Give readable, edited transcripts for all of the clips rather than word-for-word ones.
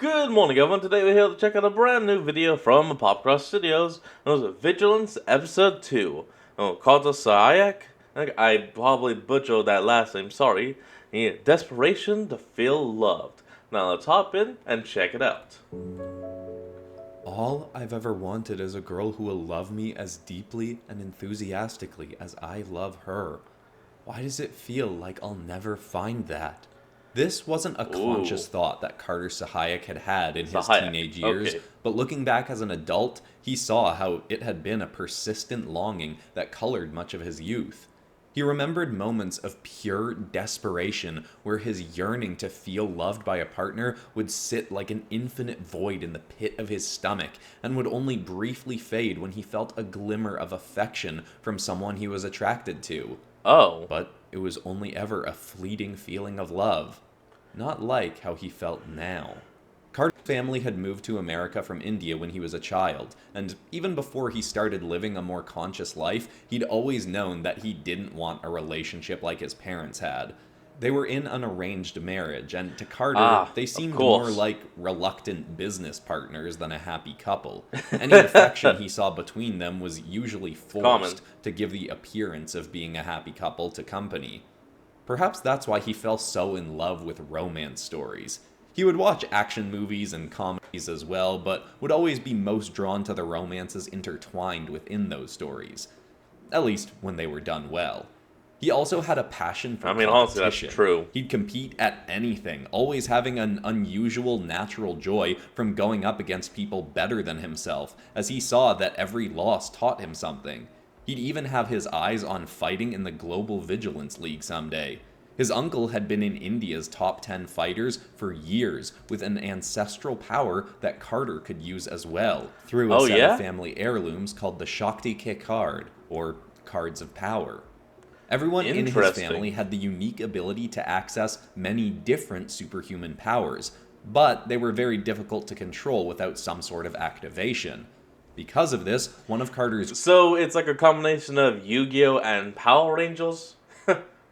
Good morning, everyone. Today we're here to check out a brand new video from Popcross Studios. It was Vigilants Episode 2. Karter Sahaayak. I probably butchered that last name, sorry. Yeah, Desperation to Feel Loved. Now let's hop in and check it out. All I've ever wanted is a girl who will love me as deeply and enthusiastically as I love her. Why does it feel like I'll never find that? This wasn't a conscious thought that Karter Sahaayak had in his teenage years, but looking back as an adult, he saw how it had been a persistent longing that colored much of his youth. He remembered moments of pure desperation where his yearning to feel loved by a partner would sit like an infinite void in the pit of his stomach and would only briefly fade when he felt a glimmer of affection from someone he was attracted to. But it was only ever a fleeting feeling of love, not like how he felt now. Karter's family had moved to America from India when he was a child, and even before he started living a more conscious life, he'd always known that he didn't want a relationship like his parents had. They were in an arranged marriage, and to Karter, they seemed more like reluctant business partners than a happy couple. Any affection he saw between them was usually forced to give the appearance of being a happy couple to company. Perhaps that's why he fell so in love with romance stories. He would watch action movies and comedies as well, but would always be most drawn to the romances intertwined within those stories. At least when they were done well. He also had a passion for competition. Honestly, that's true. He'd compete at anything, always having an unusual natural joy from going up against people better than himself, as he saw that every loss taught him something. He'd even have his eyes on fighting in the Global Vigilance League someday. His uncle had been in India's top 10 fighters for years, with an ancestral power that Karter could use as well, through a set of family heirlooms called the Shakti Ke Card, or Cards of Power. Everyone in his family had the unique ability to access many different superhuman powers, but they were very difficult to control without some sort of activation. Because of this, one of Karter's... So it's like a combination of Yu-Gi-Oh! And Power Rangers?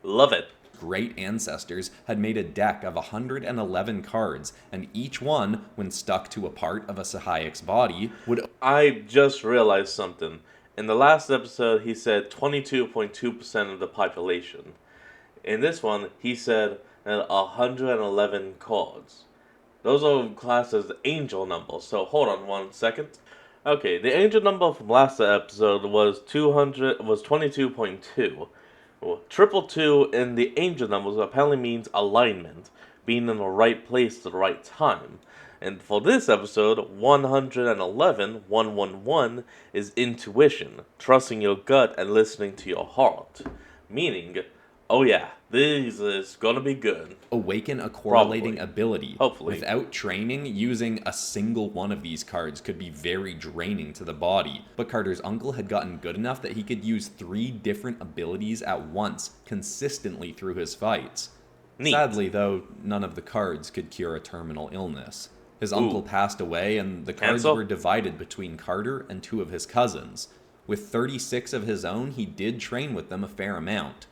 Love it. Great ancestors had made a deck of 111 cards, and each one, when stuck to a part of a Sahaayak's body, would... I just realized something. In the last episode, he said 22.2% of the population. In this one, he said 111 cards. Those are classed as angel numbers, so hold on 1 second. Okay, the angel number from last episode was 22.2. Well, 222 in the angel numbers apparently means alignment, being in the right place at the right time. And for this episode, 111 is intuition, trusting your gut and listening to your heart. Meaning, oh yeah, this is gonna be good. Awaken a correlating ability. Hopefully. Without training, using a single one of these cards could be very draining to the body. But Karter's uncle had gotten good enough that he could use 3 different abilities at once, consistently through his fights. Neat. Sadly, though, none of the cards could cure a terminal illness. His uncle passed away, and the cards were divided between Karter and 2 of his cousins. With 36 of his own, he did train with them a fair amount,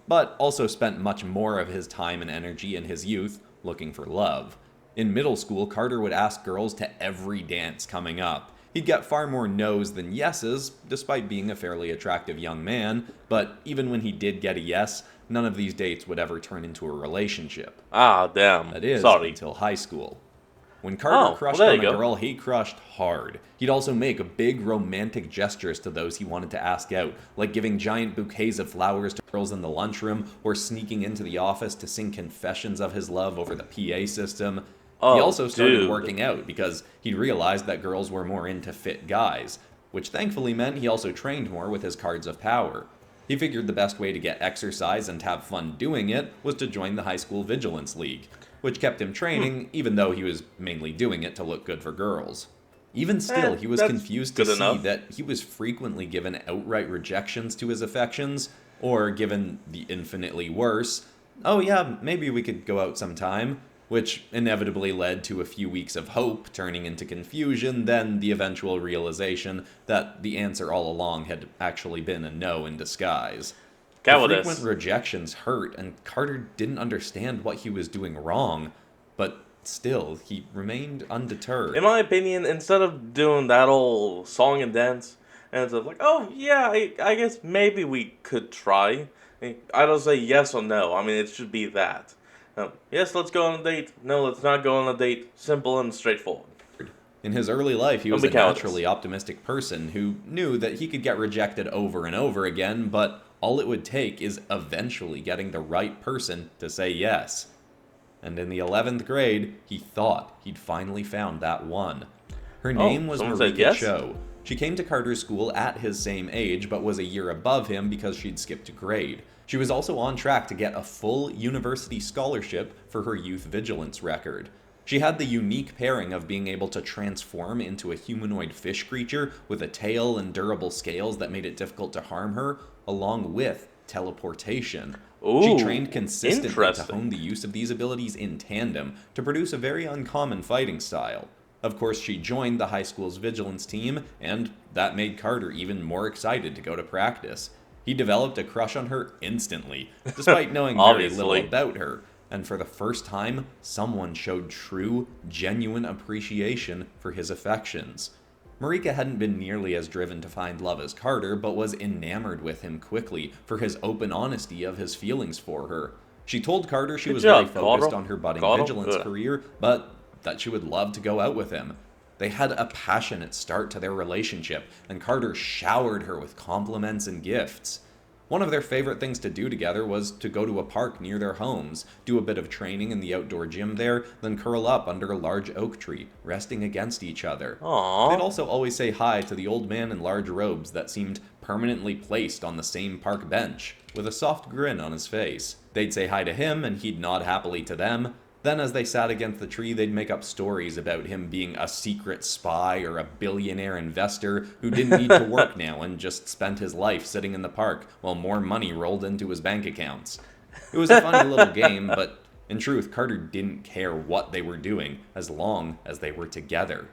but also spent much more of his time and energy in his youth looking for love. In middle school, Karter would ask girls to every dance coming up. He'd get far more no's than yeses, despite being a fairly attractive young man, but even when he did get a yes, none of these dates would ever turn into a relationship. Damn. That is, until high school. When Karter crushed on a girl, he crushed hard. He'd also make big romantic gestures to those he wanted to ask out, like giving giant bouquets of flowers to girls in the lunchroom, or sneaking into the office to sing confessions of his love over the PA system. He also started working out because he'd realized that girls were more into fit guys, which thankfully meant he also trained more with his cards of power. He figured the best way to get exercise and have fun doing it was to join the high school Vigilance League, which kept him training, even though he was mainly doing it to look good for girls. Even still, he was confused to see that he was frequently given outright rejections to his affections, or given the infinitely worse, oh yeah, maybe we could go out sometime, which inevitably led to a few weeks of hope turning into confusion, then the eventual realization that the answer all along had actually been a no in disguise. The frequent rejections hurt, and Karter didn't understand what he was doing wrong, but still, he remained undeterred. In my opinion, instead of doing that whole song and dance, and it's like, oh yeah, I guess maybe we could try. I don't say yes or no. I mean, it should be that. Yes, let's go on a date. No, let's not go on a date. Simple and straightforward. In his early life, he Don't was be a cowardice. naturally optimistic person who knew that he could get rejected over and over again, but all it would take is eventually getting the right person to say yes. And in the 11th grade, he thought he'd finally found that one. Her name was someone said Marika yes? Cho. She came to Carter's school at his same age, but was a year above him because she'd skipped a grade. She was also on track to get a full university scholarship for her youth vigilance record. She had the unique pairing of being able to transform into a humanoid fish creature with a tail and durable scales that made it difficult to harm her, along with teleportation. She Ooh, trained consistently to interesting. hone the use of these abilities in tandem to produce a very uncommon fighting style. Of course, she joined the high school's vigilance team, and that made Carter even more excited to go to practice. He developed a crush on her instantly, despite knowing very little Obviously. about her. And for the first time, someone showed true, genuine appreciation for his affections. Marika hadn't been nearly as driven to find love as Carter, but was enamored with him quickly for his open honesty of his feelings for her. She told Carter she Good was job, very focused Karter. on her budding Karter, vigilance good. career, but that she would love to go out with him. They had a passionate start to their relationship, and Carter showered her with compliments and gifts. One of their favorite things to do together was to go to a park near their homes, do a bit of training in the outdoor gym there, then curl up under a large oak tree, resting against each other. They'd Aww. also always say hi to the old man in large robes that seemed permanently placed on the same park bench, with a soft grin on his face. They'd say hi to him, and he'd nod happily to them. Then, as they sat against the tree, they'd make up stories about him being a secret spy or a billionaire investor who didn't need to work now and just spent his life sitting in the park while more money rolled into his bank accounts. It was a funny little game, but in truth, Carter didn't care what they were doing as long as they were together.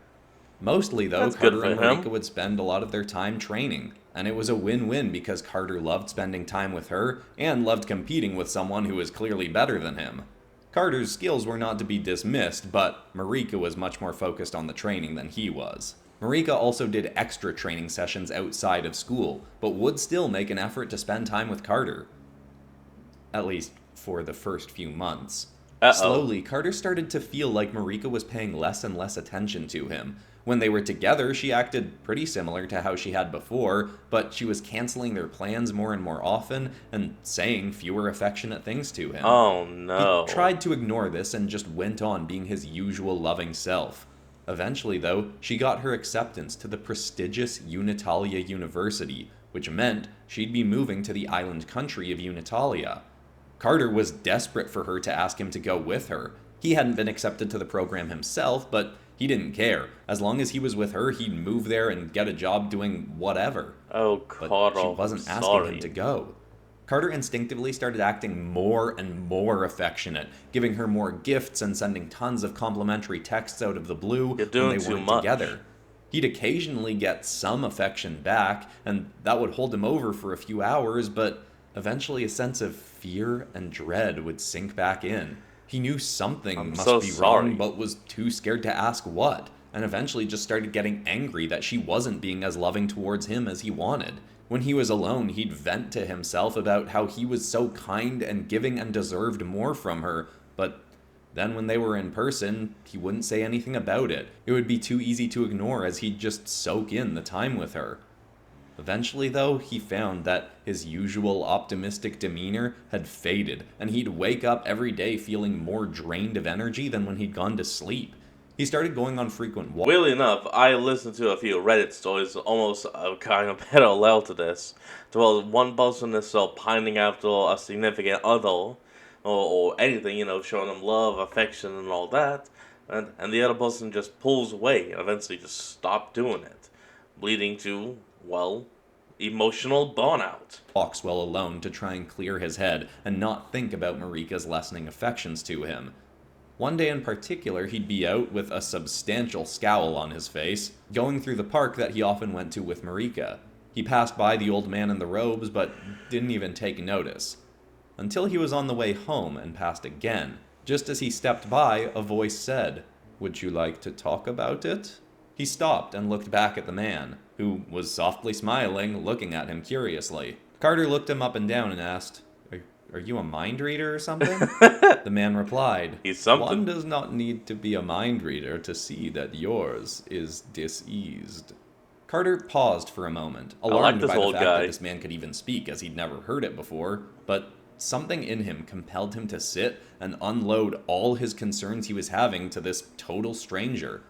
Mostly, though, That's good Carter and for him. Marika would spend a lot of their time training, and it was a win-win because Carter loved spending time with her and loved competing with someone who was clearly better than him. Carter's skills were not to be dismissed, but Marika was much more focused on the training than he was. Marika also did extra training sessions outside of school, but would still make an effort to spend time with Carter. At least for the first few months. Uh-oh. Slowly, Carter started to feel like Marika was paying less and less attention to him. When they were together, she acted pretty similar to how she had before, but she was canceling their plans more and more often and saying fewer affectionate things to him. Oh He no. tried to ignore this and just went on being his usual loving self. Eventually, though, she got her acceptance to the prestigious Unitalia University, which meant she'd be moving to the island country of Unitalia. Carter was desperate for her to ask him to go with her. He hadn't been accepted to the program himself, but he didn't care. As long as he was with her, he'd move there and get a job doing whatever. Oh, But Karter, she wasn't I'm asking sorry. him to go. Carter instinctively started acting more and more affectionate, giving her more gifts and sending tons of complimentary texts out of the blue You're doing when they too weren't much. together. He'd occasionally get some affection back, and that would hold him over for a few hours, but eventually a sense of fear and dread would sink back in. He knew something I'm must so be sorry. wrong, but was too scared to ask what, and eventually just started getting angry that she wasn't being as loving towards him as he wanted. When he was alone, he'd vent to himself about how he was so kind and giving and deserved more from her, but then when they were in person, he wouldn't say anything about it. It would be too easy to ignore as he'd just soak in the time with her. Eventually, though, he found that his usual optimistic demeanor had faded, and he'd wake up every day feeling more drained of energy than when he'd gone to sleep. He started going on frequent walks. Weirdly enough, I listened to a few Reddit stories almost kind of parallel to this. Well, one person is pining after a significant other, or anything, showing them love, affection, and all that, and the other person just pulls away and eventually just stops doing it, leading to, well, emotional burnout. Walks well alone to try and clear his head and not think about Marika's lessening affections to him. One day in particular, he'd be out with a substantial scowl on his face, going through the park that he often went to with Marika. He passed by the old man in the robes, but didn't even take notice. Until he was on the way home and passed again. Just as he stepped by, a voice said, "Would you like to talk about it?" He stopped and looked back at the man, who was softly smiling, looking at him curiously. Karter looked him up and down and asked, Are you a mind reader or something? The man replied, He's something. "One does not need to be a mind reader to see that yours is diseased." Karter paused for a moment, alarmed this by the old fact guy. that this man could even speak, as he'd never heard it before, but something in him compelled him to sit and unload all his concerns he was having to this total stranger.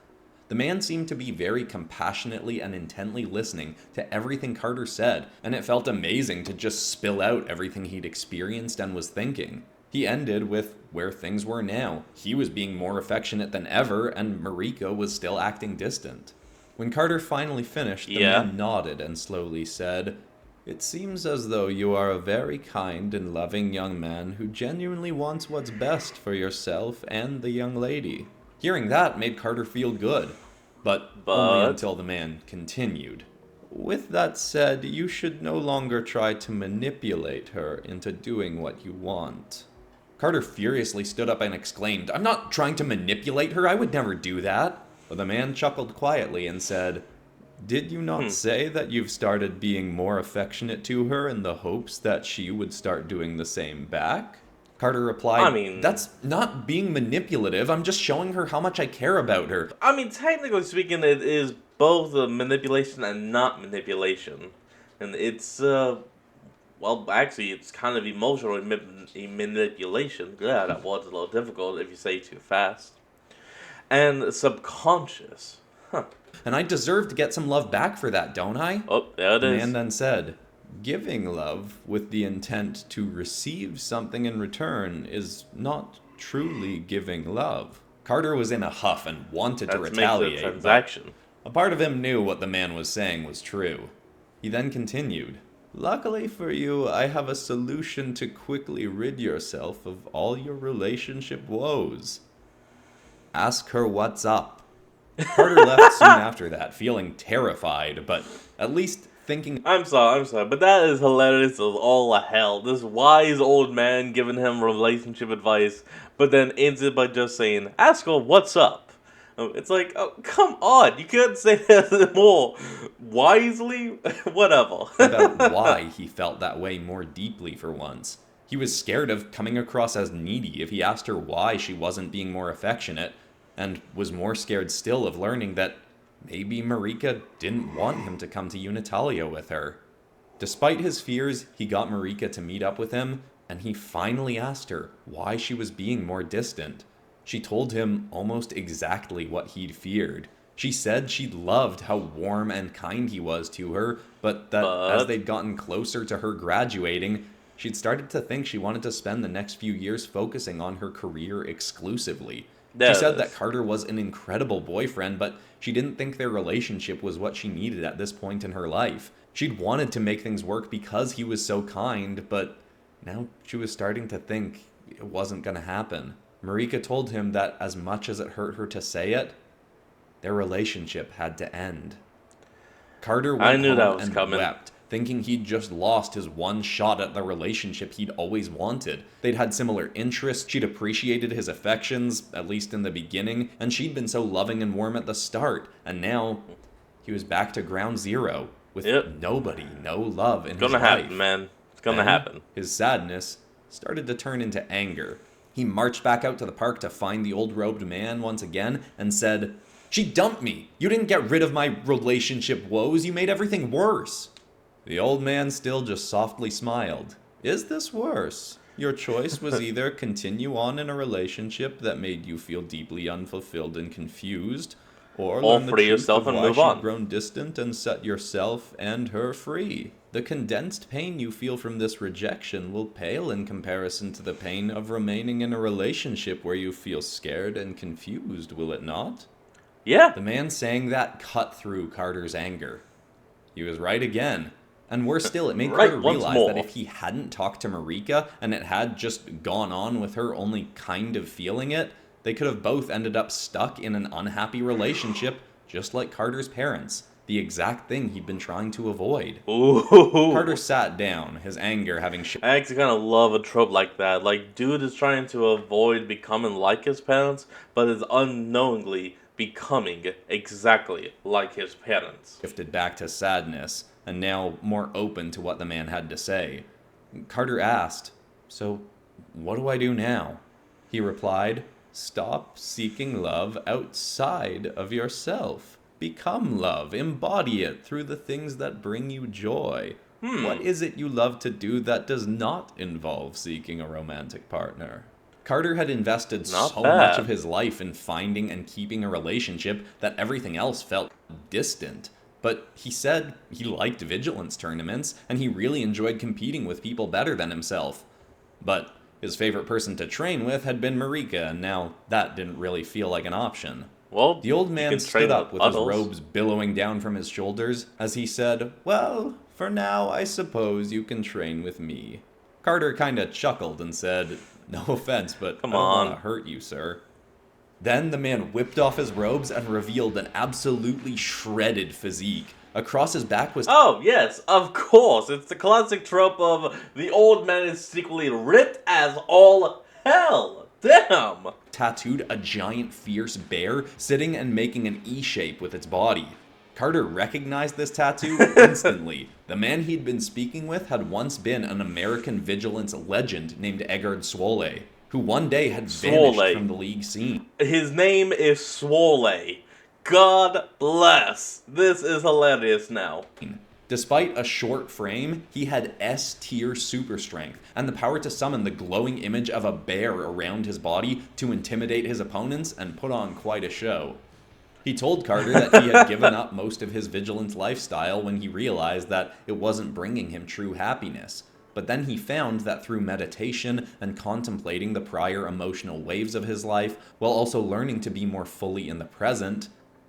The man seemed to be very compassionately and intently listening to everything Karter said, and it felt amazing to just spill out everything he'd experienced and was thinking. He ended with where things were now. He was being more affectionate than ever, and Marika was still acting distant. When Karter finally finished, the man nodded and slowly said, "It seems as though you are a very kind and loving young man who genuinely wants what's best for yourself and the young lady." Hearing that made Karter feel good, but only until the man continued. "With that said, you should no longer try to manipulate her into doing what you want." Karter furiously stood up and exclaimed, "I'm not trying to manipulate her, I would never do that." But the man chuckled quietly and said, "Did you not say that you've started being more affectionate to her in the hopes that she would start doing the same back?" Karter replied, "That's not being manipulative, I'm just showing her how much I care about her." Technically speaking, it is both a manipulation and not manipulation. And it's, actually, it's kind of emotional manipulation. Yeah, that word's a little difficult if you say it too fast. And subconscious. "And I deserve to get some love back for that, don't I?" Oh, there it The is. man then said, "Giving love with the intent to receive something in return is not truly giving love." Karter was in a huff and wanted to retaliate, makes a transaction. but a part of him knew what the man was saying was true. He then continued, "Luckily for you, I have a solution to quickly rid yourself of all your relationship woes. Ask her what's up." Karter left soon after that, feeling terrified, but at least thinking... I'm sorry, but that is hilarious as all hell. This wise old man giving him relationship advice, but then ends it by just saying, "Ask her what's up." It's like, oh, come on, you can't say that more wisely? Whatever. about why he felt that way more deeply for once. He was scared of coming across as needy if he asked her why she wasn't being more affectionate, and was more scared still of learning that maybe Marika didn't want him to come to Unitalia with her. Despite his fears, he got Marika to meet up with him, and he finally asked her why she was being more distant. She told him almost exactly what he'd feared. She said she loved how warm and kind he was to her, but that as they'd gotten closer to her graduating, she'd started to think she wanted to spend the next few years focusing on her career exclusively. She said that Karter was an incredible boyfriend, but she didn't think their relationship was what she needed at this point in her life. She'd wanted to make things work because he was so kind, but now she was starting to think it wasn't going to happen. Marika told him that as much as it hurt her to say it, their relationship had to end. Karter went home and wept, thinking he'd just lost his one shot at the relationship he'd always wanted. They'd had similar interests, she'd appreciated his affections, at least in the beginning, and she'd been so loving and warm at the start, and now he was back to ground zero, with nobody, no love in his life. It's gonna happen, man. It's gonna happen. His sadness started to turn into anger. He marched back out to the park to find the old-robed man once again, and said, "She dumped me! You didn't get rid of my relationship woes, you made everything worse!" The old man still just softly smiled. "Is this worse? Your choice was either continue on in a relationship that made you feel deeply unfulfilled and confused, or learn the truth of why she'd grown distant and set yourself and her free. The condensed pain you feel from this rejection will pale in comparison to the pain of remaining in a relationship where you feel scared and confused, will it not?" Yeah. The man saying that cut through Karter's anger. He was right again. And worse still, it made Karter realize that if he hadn't talked to Marika, and it had just gone on with her only kind of feeling it, they could have both ended up stuck in an unhappy relationship, just like Karter's parents. the exact thing he'd been trying to avoid. Ooh. Karter sat down, his anger having I actually kind of love a trope like that. Like, dude is trying to avoid becoming like his parents, but is unknowingly becoming exactly like his parents. shifted back to sadness, and now more open to what the man had to say. Karter asked, "So, what do I do now?" He replied, "Stop seeking love outside of yourself. Become love, embody it through the things that bring you joy. What is it you love to do that does not involve seeking a romantic partner?" Karter had invested Not so bad. much of his life in finding and keeping a relationship that everything else felt distant. But he said he liked Vigilants tournaments, and he really enjoyed competing with people better than himself. But his favorite person to train with had been Marika, and now that didn't really feel like an option. Well, The old you man can stood train up with his puddles. robes billowing down from his shoulders as he said, "Well, for now I suppose you can train with me." Karter kinda chuckled and said, "No offense, but Come I don't want on. to hurt you, sir." Then the man whipped off his robes and revealed an absolutely shredded physique. Across his back was Oh, yes, of course. It's the classic trope of the old man is secretly ripped as all hell. Damn. tattooed a giant fierce bear sitting and making an E shape with its body. Karter recognized this tattoo instantly. The man he'd been speaking with had once been an American Vigilance legend named Eggard Swolle, who one day had vanished Swolle. from the league scene. His name is Swolle. God bless. This is hilarious now. Despite a short frame, he had S-tier super strength and the power to summon the glowing image of a bear around his body to intimidate his opponents and put on quite a show. He told Karter that he had given up most of his Vigilance lifestyle when he realized that it wasn't bringing him true happiness. But then he found that through meditation and contemplating the prior emotional waves of his life, while also learning to be more fully in the present,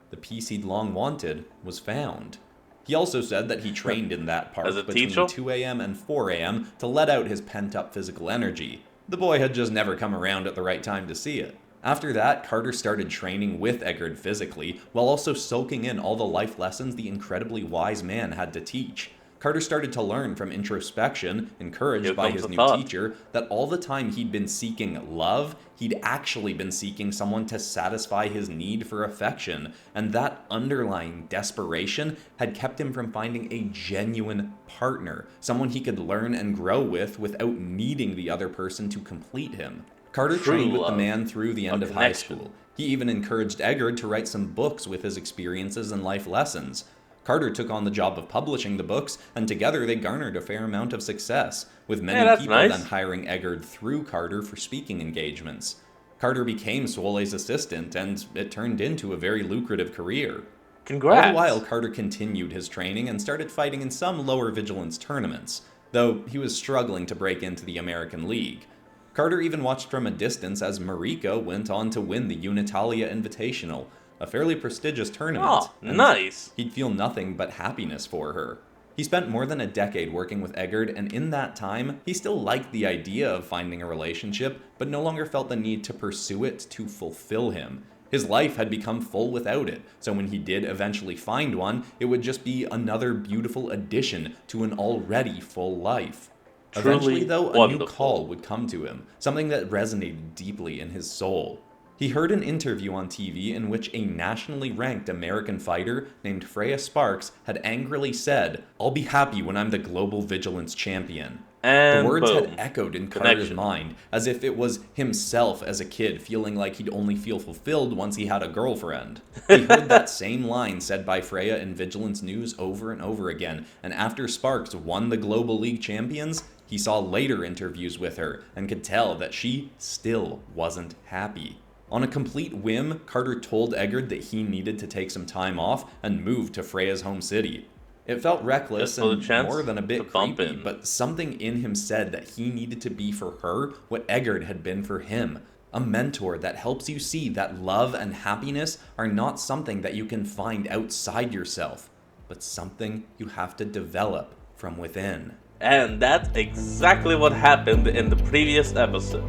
the peace he'd long wanted was found. He also said that he trained in that park As a between teacher? 2 a.m. and 4 a.m. to let out his pent-up physical energy. The boy had just never come around at the right time to see it. After that, Karter started training with Eggard physically, while also soaking in all the life lessons the incredibly wise man had to teach. Karter started to learn from introspection, encouraged Here by comes his the new thought. teacher, that all the time he'd been seeking love, he'd actually been seeking someone to satisfy his need for affection, and that underlying desperation had kept him from finding a genuine partner, someone he could learn and grow with without needing the other person to complete him. Karter True trained with the love. man through the end A of high connection. school. He even encouraged Eggard to write some books with his experiences and life lessons. Karter took on the job of publishing the books, and together they garnered a fair amount of success, with many that's people nice. then hiring Eggard through Karter for speaking engagements. Karter became Swolle's assistant, and it turned into a very lucrative career. Congrats. All the while, Karter continued his training and started fighting in some lower Vigilance tournaments, though he was struggling to break into the American League. Karter even watched from a distance as Marika went on to win the Unitalia Invitational, a fairly prestigious tournament. Oh, and nice. He'd feel nothing but happiness for her. He spent more than a decade working with Eggard, and in that time, he still liked the idea of finding a relationship, but no longer felt the need to pursue it to fulfill him. His life had become full without it, so when he did eventually find one, it would just be another beautiful addition to an already full life. Truly Eventually, though, a wonderful. new call would come to him, something that resonated deeply in his soul. He heard an interview on TV in which a nationally ranked American fighter named Freya Sparks had angrily said, "I'll be happy when I'm the global Vigilance champion." And The words boom. had echoed in Karter's Connection. mind, as if it was himself as a kid feeling like he'd only feel fulfilled once he had a girlfriend. He heard that same line said by Freya in Vigilance News over and over again, and after Sparks won the Global League Champions, he saw later interviews with her and could tell that she still wasn't happy. On a complete whim, Karter told Eggard that he needed to take some time off and move to Freya's home city. It felt reckless Just for the and chance more than a to bit bump creepy, in. but something in him said that he needed to be for her what Eggard had been for him. A mentor that helps you see that love and happiness are not something that you can find outside yourself, but something you have to develop from within. And that's exactly what happened in the previous episode.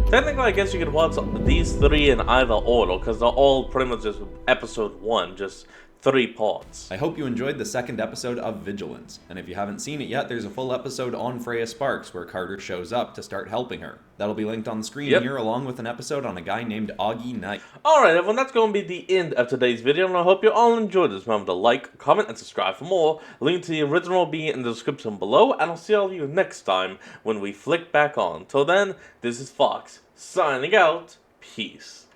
Technically, I guess you could watch these three in either order, because they're all pretty much just episode 1, just 3 parts. I hope you enjoyed the second episode of Vigilants, and if you haven't seen it yet, there's a full episode on Freya Sparks where Karter shows up to start helping her. That'll be linked on the screen here, along with an episode on a guy named Augie Knight. Alright everyone, that's going to be the end of today's video, and I hope you all enjoyed this. Remember to like, comment, and subscribe for more. Link to the original will be in the description below, and I'll see all of you next time when we flick back on. Till then, this is Fox, signing out. Peace.